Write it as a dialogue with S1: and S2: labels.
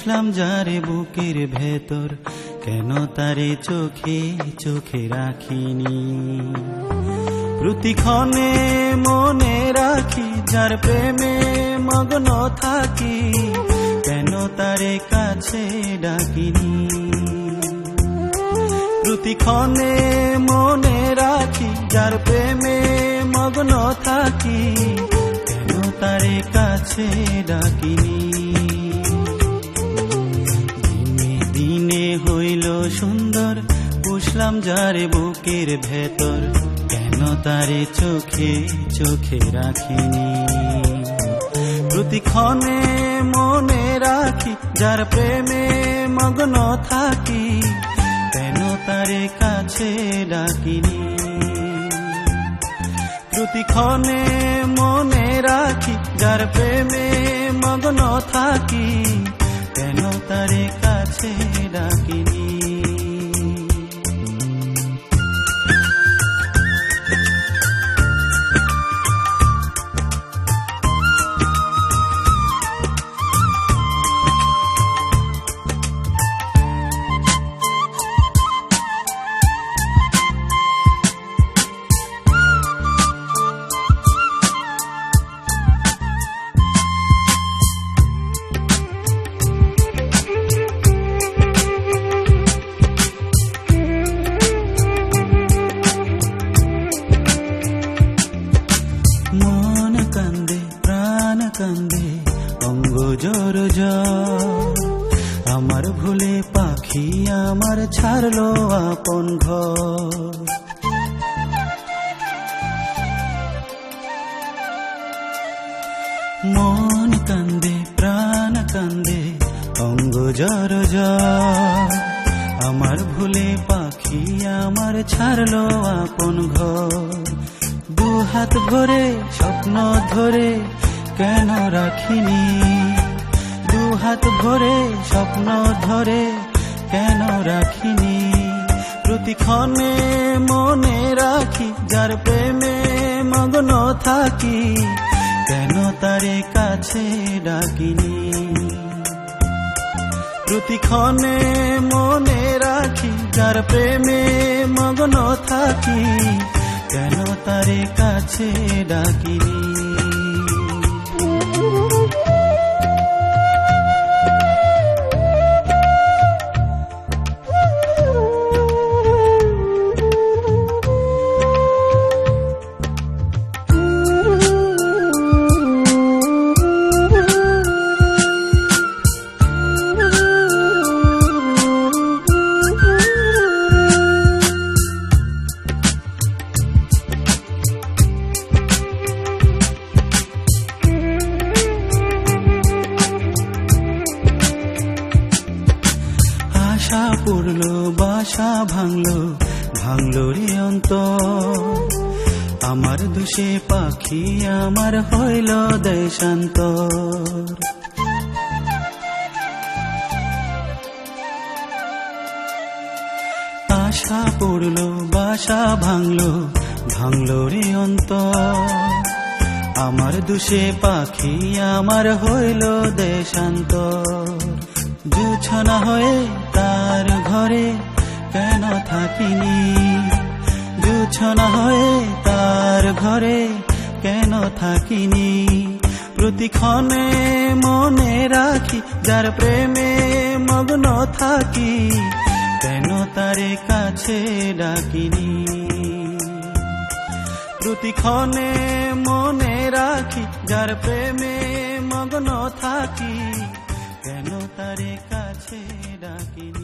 S1: বুঝলাম যারে বুকের ভেতর, কেন তারে চোখে চোখে রাখিনি। প্রতিক্ষণে মনে রাখি যার প্রেমে মগ্ন থাকি, কেন তারে কাছে ডাকিনি। প্রতিক্ষণে মনে রাখি যার প্রেমে মগ্ন থাকি, কেন তারে কাছে ডাকিনি। দিনে দিনে হইল সুন্দর, বুঝলাম যারে বুকের ভেতর, কেন তারে চোখে চোখে রাখিনি। প্রতিক্ষণে মনে রাখি যার প্রেমে মগ্ন থাকি, কেন তারে কাছে ডাকিনি। প্রতিক্ষণে মনে রাখি যার প্রেমে মগ্ন থাকি, কেন তারে কাছে ডাকিনি। মন কান্দে প্রাণ কান্দে অঙ্গ জোর জর, আমার ভুলে পাখি আমার ছাড়লো আপন ঘর। মন কান্দে প্রাণ কান্দে অঙ্গ জর জর, আমার ভুলে পাখি আমার ছাড়লো আপন ঘর। দু হাত ভরে স্বপ্ন ধরে কেন রাখিনি, দু হাত ভরে স্বপ্ন ধরে কেন রাখিনি। প্রতিক্ষণে মনে রাখি যার প্রেমে মগ্ন থাকি, কেন তারে কাছে ডাকিনি। প্রতিক্ষণে মনে রাখি যার প্রেমে মগ্ন থাকি, কেন তারে কাছে ডাকিনি। আশা পড়লো বাসা ভাঙলো ভাঙলো রে অন্তর, আমার দোষে পাখি আমার হইল দেশান্তর। আশা পড়লো বাসা ভাঙলো ভাঙলো রে অন্তর, আমার দোষে পাখি আমার হইল দেশান্তর। জুছনা হয়ে তার ঘরে কেন থাকিনি, জুছনা হয়ে তার ঘরে কেন থাকিনি। প্রতিক্ষণে মনে রাখি যার প্রেমে মগ্ন থাকি, কেন তারে কাছে ডাকিনি। প্রতিক্ষণে মনে রাখি যার প্রেমে মগ্ন থাকি, কেন তারে কাছে ডাকিনি।